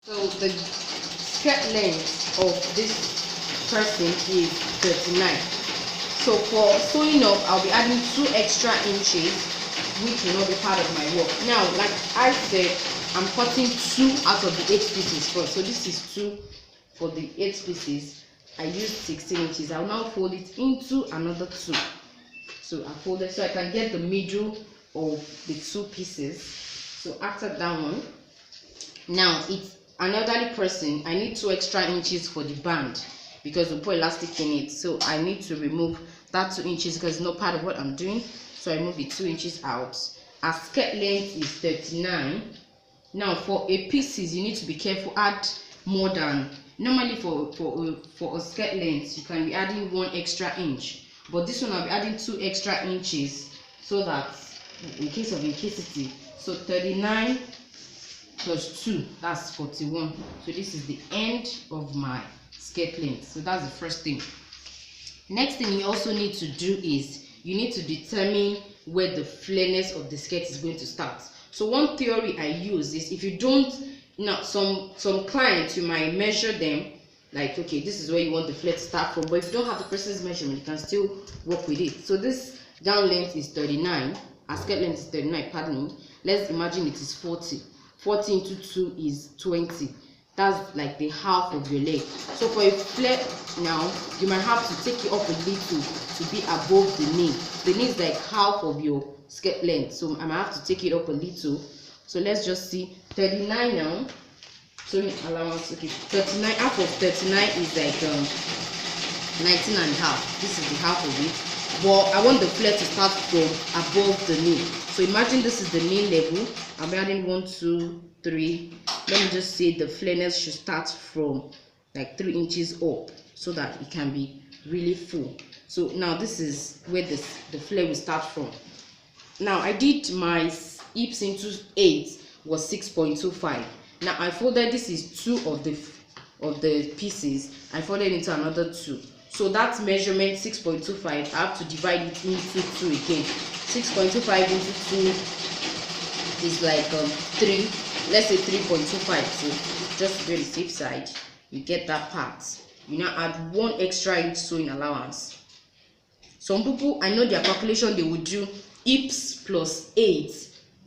So the skirt length of this person is 39. So for sewing up, I'll be adding 2 extra inches, which will not be part of my work. Now, like I said, I'm cutting 2 out of the 8 pieces first. So this is 2 for the 8 pieces. I used 16 inches. I'll now fold it into another 2. So I fold it so I can get the middle of the 2 pieces. So after that one, now it's an elderly person. I need 2 extra inches for the band because we put elastic in it. So I need to remove that 2 inches because it's not part of what I'm doing. So I move the 2 inches out. Our skirt length is 39. Now for a pieces, you need to be careful. Add more than normally for a skirt length, you can be adding 1 extra inch. But this one I'll be adding 2 extra inches so that in case of incasity. So 39 plus 2, that's 41. So this is the end of my skirt length. So that's the first thing. Next thing you also need to do is you need to determine where the flareness of the skirt is going to start. So one theory I use is, if you don't, now some clients, you might measure them like, okay, this is where you want the flare to start from, but if you don't have the person's measurement, you can still work with it. So this gown length is 39, our skirt length is 39, pardon me. Let's imagine it is 40. 40 into 2 is 20. That's like the half of your leg. So for a flare now, you might have to take it up a little to be above the knee. The knee is like half of your skirt length, so I might have to take it up a little. So let's just see 39 now. So allowance, okay, 39, half of 39 is like 19 and a half. This is the half of it, but I want the flare to start from above the knee. So imagine this is the knee level. I'm adding 1, 2, 3. Let me just say the flareness should start from like 3 inches up so that it can be really full. So now this is where the flare will start from. Now I did my hips into 8 was 6.25. Now I folded, this is 2 of the pieces. I folded into another 2. So that measurement 6.25, I have to divide it into 2 again. 6.25 into 2 is like 3. Let's say 3.25. So just to be on the safe side, you get that part. You now add 1 extra inch sewing allowance. Some people, I know their calculation, they would do hips plus 8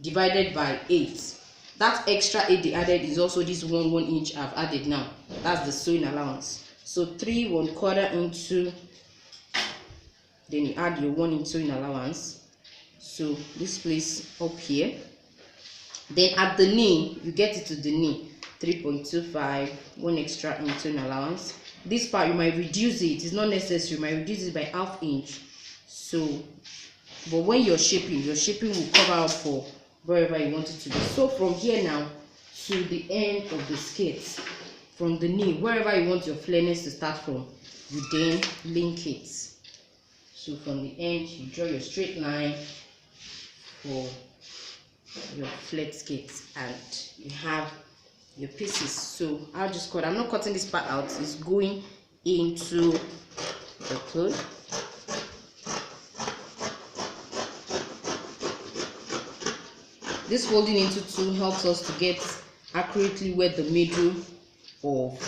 divided by 8. That extra 8 they added is also this 1 inch I've added now. That's the sewing allowance. So 3 1/4 into, then you add your 1 inch sewing allowance. So this place up here. Then at the knee, you get it to the knee. 3.25, 1 extra inch sewing allowance. This part you might reduce it. It's not necessary. You might reduce it by ½ inch. So, but when your shaping will cover up for wherever you want it to be. So from here now to the end of the skirt, from the knee, wherever you want your flareness to start from, you then link it. So from the end, you draw your straight line for your flat skirt, and you have your pieces. So I'll just cut. I'm not cutting this part out. It's going into the cloth. This folding into 2 helps us to get accurately where the middle of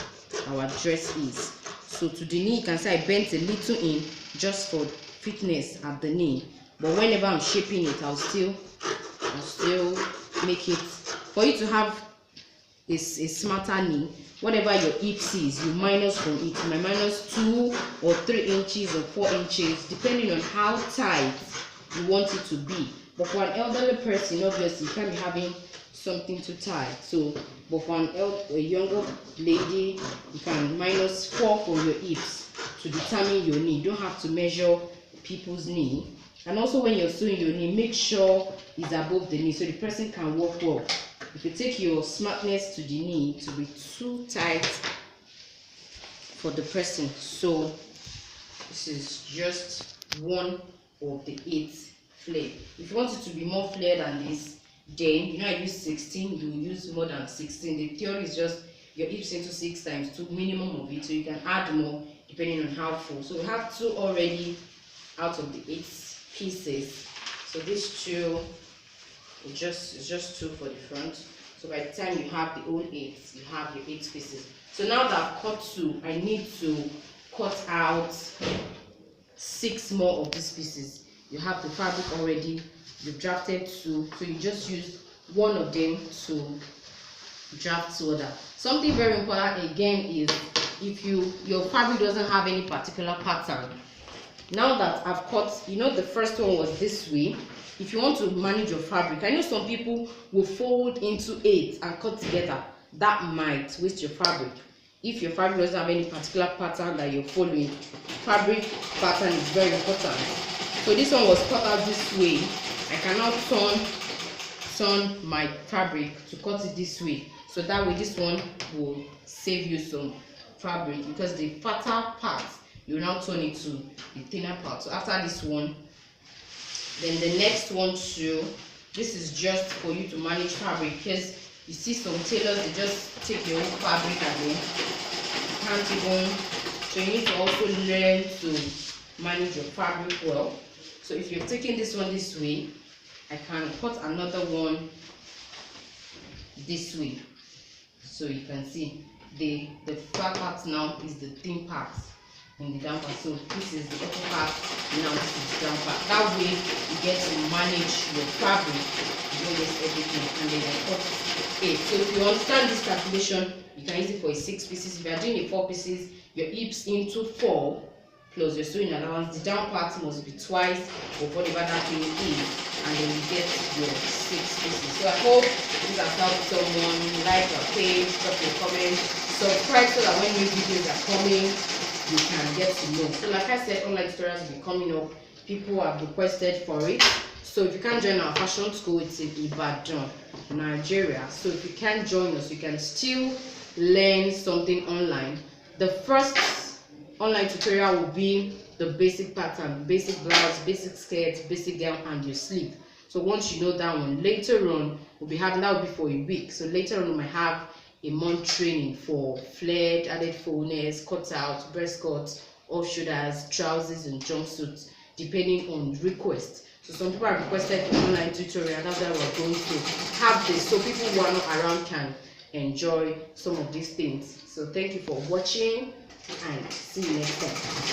our dress is. So to the knee, you can say I bent a little in just for fitness at the knee, but whenever I'm shaping it, I'll still make it for you to have a smarter knee. Whatever your hips is, you minus from it. You might minus 2 or 3 inches or 4 inches depending on how tight you want it to be. But for an elderly person, obviously, you can't be having something too tight. So, but for a younger lady, you can minus 4 from your hips to determine your knee. You don't have to measure people's knee. And also, when you're sewing your knee, make sure it's above the knee so the person can walk well. If you take your smartness to the knee, it will be too tight for the person. So, this is just 1 of the 8 flare. If you want it to be more flare than this, then I use 16, you use more than 16. The theory is just your hips into 6 times 2, minimum of it, so you can add more depending on how full. So we have 2 already out of the 8 pieces. So these 2 is just 2 for the front. So by the time you have the whole 8, you have your 8 pieces. So now that I've cut 2, I need to cut out 6 more of these pieces. You have the fabric already, you've drafted 2, so you just use one of them to draft 2 other. Something very important again is if your fabric doesn't have any particular pattern. Now that I've cut, you know, the first one was this way. If you want to manage your fabric, I know some people will fold into 8 and cut together. That might waste your fabric. If your fabric doesn't have any particular pattern that you're following, fabric pattern is very important. So this one was cut out this way. I cannot turn my fabric to cut it this way. So that way this one will save you some fabric, because the fatter part you now turn it to the thinner part. So after this one, then the next one too, this is just for you to manage fabric, because you see some tailors, they just take your own fabric and then you can't even, so you need to also learn to manage your fabric well. So if you're taking this one this way, I can cut another one this way. So you can see the flat part now is the thin part in the down part. So this is the upper part, now this is the down part. That way you get to manage your fabric, you don't waste everything. And then I cut 8. So if you understand this calculation, you can use it for a 6 pieces. If you are doing a 4 pieces, your hips into 4 plus your sewing allowance, the down part must be twice of whatever that thing is, and then you get your 6 pieces. So I hope this has helped someone. Like our page, drop your comments, subscribe so that when new videos are coming, you can get to know. So like I said, online tutorials will be coming up. People have requested for it. So if you can't join our fashion school, it's in Ibadan, Nigeria. So if you can't join us, you can still learn something online. The first online tutorial will be the basic pattern, basic blouse, basic skirt, basic gown, and your sleeve. So once you know that one, later on we'll be having, that will be for a week. So later on we might have a month training for flared, added fullness, cutout, breast cuts, off shoulders, trousers, and jumpsuits, depending on request. So some people have requested for online tutorial. That's why we're going to have this, so people who are not around can enjoy some of these things. So thank you for watching, and see you next time.